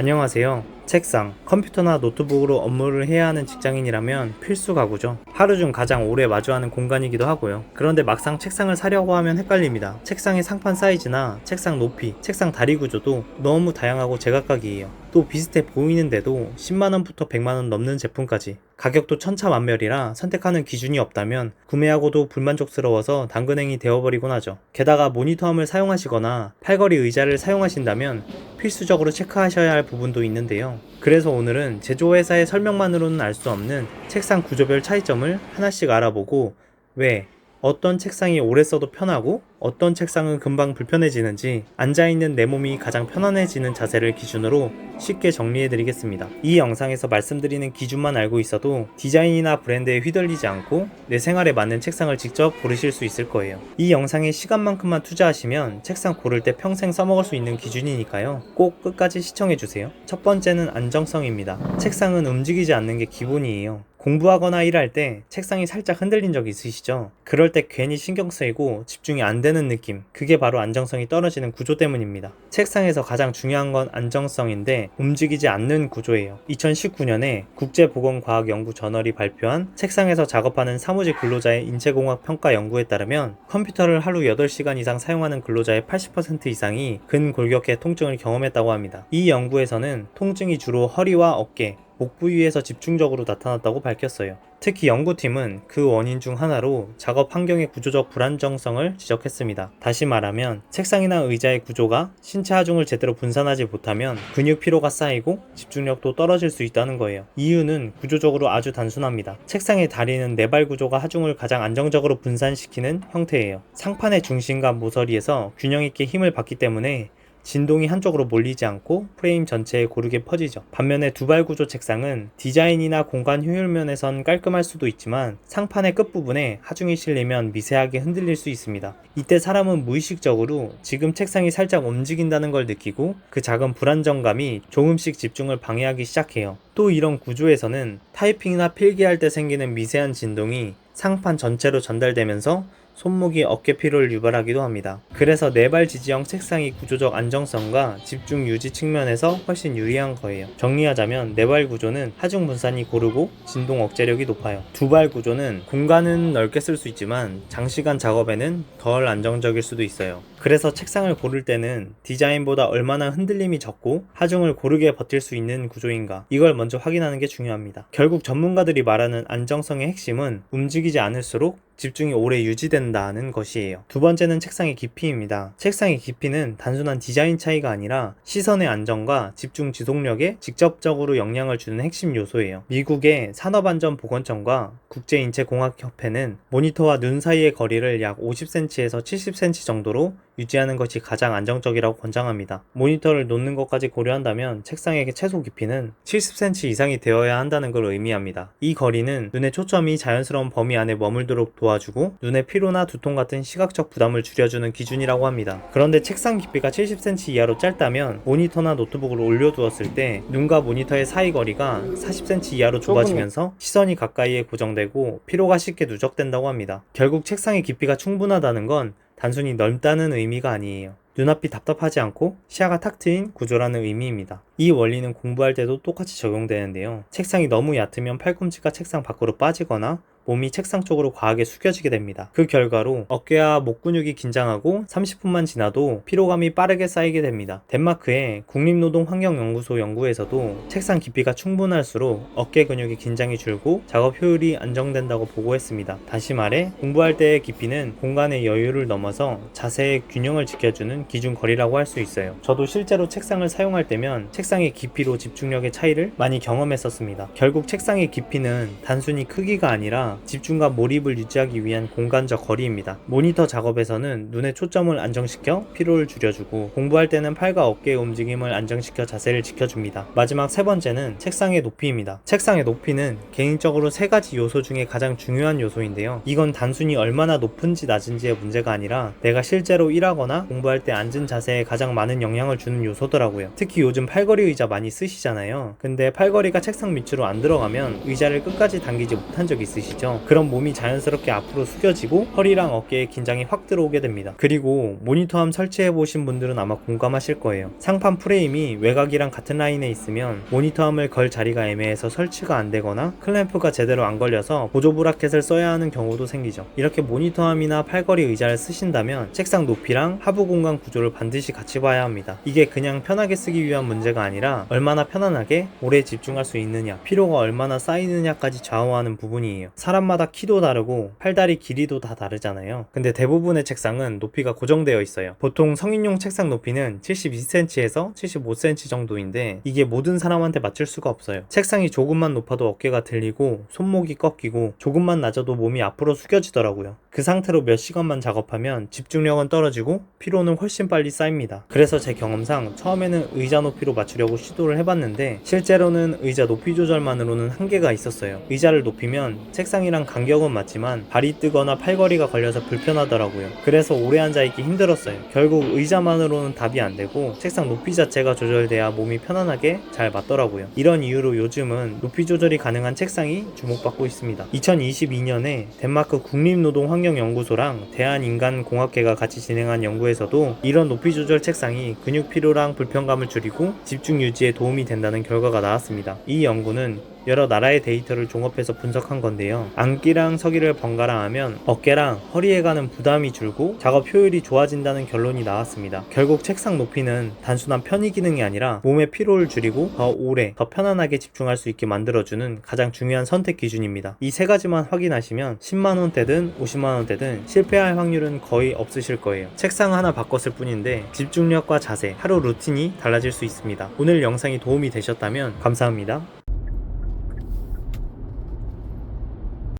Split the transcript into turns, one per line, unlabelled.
안녕하세요. 책상, 컴퓨터나 노트북으로 업무를 해야 하는 직장인이라면 필수 가구죠. 하루 중 가장 오래 마주하는 공간이기도 하고요. 그런데 막상 책상을 사려고 하면 헷갈립니다. 책상의 상판 사이즈나 책상 높이, 책상 다리 구조도 너무 다양하고 제각각이에요. 또 비슷해 보이는데도 10만원부터 100만원 넘는 제품까지. 가격도 천차만별이라 선택하는 기준이 없다면 구매하고도 불만족스러워서 당근행이 되어버리곤 하죠. 게다가 모니터함을 사용하시거나 팔걸이 의자를 사용하신다면 필수적으로 체크하셔야 할 부분도 있는데요. 그래서 오늘은 제조회사의 설명만으로는 알 수 없는 책상 구조별 차이점을 하나씩 알아보고 왜 어떤 책상이 오래 써도 편하고 어떤 책상은 금방 불편해지는지 앉아있는 내 몸이 가장 편안해지는 자세를 기준으로 쉽게 정리해드리겠습니다. 이 영상에서 말씀드리는 기준만 알고 있어도 디자인이나 브랜드에 휘둘리지 않고 내 생활에 맞는 책상을 직접 고르실 수 있을 거예요. 이 영상에 시간만큼만 투자하시면 책상 고를 때 평생 써먹을 수 있는 기준이니까요. 꼭 끝까지 시청해주세요. 첫 번째는 안정성입니다. 책상은 움직이지 않는 게 기본이에요. 공부하거나 일할 때 책상이 살짝 흔들린 적 있으시죠? 그럴 때 괜히 신경 쓰이고 집중이 안 되는 느낌, 그게 바로 안정성이 떨어지는 구조 때문입니다. 책상에서 가장 중요한 건 안정성인데 움직이지 않는 구조예요. 2019년에 국제보건과학연구저널이 발표한 책상에서 작업하는 사무직 근로자의 인체공학 평가 연구에 따르면 컴퓨터를 하루 8시간 이상 사용하는 근로자의 80% 이상이 근골격계 통증을 경험했다고 합니다. 이 연구에서는 통증이 주로 허리와 어깨, 목 부위에서 집중적으로 나타났다고 밝혔어요. 특히 연구팀은 그 원인 중 하나로 작업 환경의 구조적 불안정성을 지적했습니다. 다시 말하면 책상이나 의자의 구조가 신체 하중을 제대로 분산하지 못하면 근육 피로가 쌓이고 집중력도 떨어질 수 있다는 거예요. 이유는 구조적으로 아주 단순합니다. 책상의 다리는 네발 구조가 하중을 가장 안정적으로 분산시키는 형태예요. 상판의 중심과 모서리에서 균형 있게 힘을 받기 때문에 진동이 한쪽으로 몰리지 않고 프레임 전체에 고르게 퍼지죠. 반면에 두발 구조 책상은 디자인이나 공간 효율 면에선 깔끔할 수도 있지만 상판의 끝부분에 하중이 실리면 미세하게 흔들릴 수 있습니다. 이때 사람은 무의식적으로 지금 책상이 살짝 움직인다는 걸 느끼고 그 작은 불안정감이 조금씩 집중을 방해하기 시작해요. 또 이런 구조에서는 타이핑이나 필기할 때 생기는 미세한 진동이 상판 전체로 전달되면서 손목이 어깨 피로를 유발하기도 합니다. 그래서 네발 지지형 책상이 구조적 안정성과 집중 유지 측면에서 훨씬 유리한 거예요. 정리하자면 네발 구조는 하중 분산이 고르고 진동 억제력이 높아요. 두발 구조는 공간은 넓게 쓸 수 있지만 장시간 작업에는 덜 안정적일 수도 있어요. 그래서 책상을 고를 때는 디자인보다 얼마나 흔들림이 적고 하중을 고르게 버틸 수 있는 구조인가, 이걸 먼저 확인하는 게 중요합니다. 결국 전문가들이 말하는 안정성의 핵심은 움직이지 않을수록 집중이 오래 유지된다는 것이에요. 두 번째는 책상의 깊이입니다. 책상의 깊이는 단순한 디자인 차이가 아니라 시선의 안정과 집중 지속력에 직접적으로 영향을 주는 핵심 요소예요. 미국의 산업안전보건청과 국제인체공학협회는 모니터와 눈 사이의 거리를 약 50cm에서 70cm 정도로 유지하는 것이 가장 안정적이라고 권장합니다. 모니터를 놓는 것까지 고려한다면 책상의 최소 깊이는 70cm 이상이 되어야 한다는 걸 의미합니다. 이 거리는 눈의 초점이 자연스러운 범위 안에 머물도록 도와주고 눈의 피로나 두통 같은 시각적 부담을 줄여주는 기준이라고 합니다. 그런데 책상 깊이가 70cm 이하로 짧다면 모니터나 노트북을 올려두었을 때 눈과 모니터의 사이 거리가 40cm 이하로 좁아지면서 시선이 가까이에 고정되고 피로가 쉽게 누적된다고 합니다. 결국 책상의 깊이가 충분하다는 건 단순히 넓다는 의미가 아니에요. 눈앞이 답답하지 않고 시야가 탁 트인 구조라는 의미입니다. 이 원리는 공부할 때도 똑같이 적용되는데요. 책상이 너무 얕으면 팔꿈치가 책상 밖으로 빠지거나 몸이 책상 쪽으로 과하게 숙여지게 됩니다. 그 결과로 어깨와 목 근육이 긴장하고 30분만 지나도 피로감이 빠르게 쌓이게 됩니다. 덴마크의 국립노동환경연구소 연구에서도 책상 깊이가 충분할수록 어깨 근육의 긴장이 줄고 작업 효율이 안정된다고 보고했습니다. 다시 말해 공부할 때의 깊이는 공간의 여유를 넘어서 자세의 균형을 지켜주는 기준 거리라고 할 수 있어요. 저도 실제로 책상을 사용할 때면 책상의 깊이로 집중력의 차이를 많이 경험했었습니다. 결국 책상의 깊이는 단순히 크기가 아니라 집중과 몰입을 유지하기 위한 공간적 거리입니다. 모니터 작업에서는 눈의 초점을 안정시켜 피로를 줄여주고 공부할 때는 팔과 어깨의 움직임을 안정시켜 자세를 지켜줍니다. 마지막 세 번째는 책상의 높이입니다. 책상의 높이는 개인적으로 세 가지 요소 중에 가장 중요한 요소인데요. 이건 단순히 얼마나 높은지 낮은지의 문제가 아니라 내가 실제로 일하거나 공부할 때 앉은 자세에 가장 많은 영향을 주는 요소더라고요. 특히 요즘 팔걸이 의자 많이 쓰시잖아요. 근데 팔걸이가 책상 밑으로 안 들어가면 의자를 끝까지 당기지 못한 적 있으시죠? 느끼죠. 그럼 몸이 자연스럽게 앞으로 숙여지고 허리랑 어깨에 긴장이 확 들어오게 됩니다. 그리고 모니터암 설치해보신 분들은 아마 공감하실 거예요. 상판 프레임이 외곽이랑 같은 라인에 있으면 모니터암을 걸 자리가 애매해서 설치가 안 되거나 클램프가 제대로 안 걸려서 보조 브라켓을 써야 하는 경우도 생기죠. 이렇게 모니터암이나 팔걸이 의자를 쓰신다면 책상 높이랑 하부 공간 구조를 반드시 같이 봐야 합니다. 이게 그냥 편하게 쓰기 위한 문제가 아니라 얼마나 편안하게 오래 집중할 수 있느냐, 피로가 얼마나 쌓이느냐까지 좌우하는 부분이에요. 사람마다 키도 다르고 팔다리 길이도 다 다르잖아요. 근데 대부분의 책상은 높이가 고정되어 있어요. 보통 성인용 책상 높이는 72cm에서 75cm 정도인데 이게 모든 사람한테 맞출 수가 없어요. 책상이 조금만 높아도 어깨가 들리고 손목이 꺾이고 조금만 낮아도 몸이 앞으로 숙여지더라고요. 그 상태로 몇 시간만 작업하면 집중력은 떨어지고 피로는 훨씬 빨리 쌓입니다. 그래서 제 경험상 처음에는 의자 높이로 맞추려고 시도를 해봤는데 실제로는 의자 높이 조절만으로는 한계가 있었어요. 의자를 높이면 책상이랑 간격은 맞지만 발이 뜨거나 팔걸이가 걸려서 불편하더라고요. 그래서 오래 앉아있기 힘들었어요. 결국 의자만으로는 답이 안 되고 책상 높이 자체가 조절돼야 몸이 편안하게 잘 맞더라고요. 이런 이유로 요즘은 높이 조절이 가능한 책상이 주목받고 있습니다. 2022년에 덴마크 국립노동환경연구소랑 대한인간공학회가 같이 진행한 연구에서도 이런 높이 조절 책상이 근육 피로랑 불편감을 줄이고 집중 유지에 도움이 된다는 결과가 나왔습니다. 이 연구는 여러 나라의 데이터를 종합해서 분석한 건데요. 앉기랑 서기를 번갈아 하면 어깨랑 허리에 가는 부담이 줄고 작업 효율이 좋아진다는 결론이 나왔습니다. 결국 책상 높이는 단순한 편의 기능이 아니라 몸의 피로를 줄이고 더 오래, 더 편안하게 집중할 수 있게 만들어주는 가장 중요한 선택 기준입니다. 이 세 가지만 확인하시면 10만원대든 50만원대든 실패할 확률은 거의 없으실 거예요. 책상 하나 바꿨을 뿐인데 집중력과 자세, 하루 루틴이 달라질 수 있습니다. 오늘 영상이 도움이 되셨다면 감사합니다.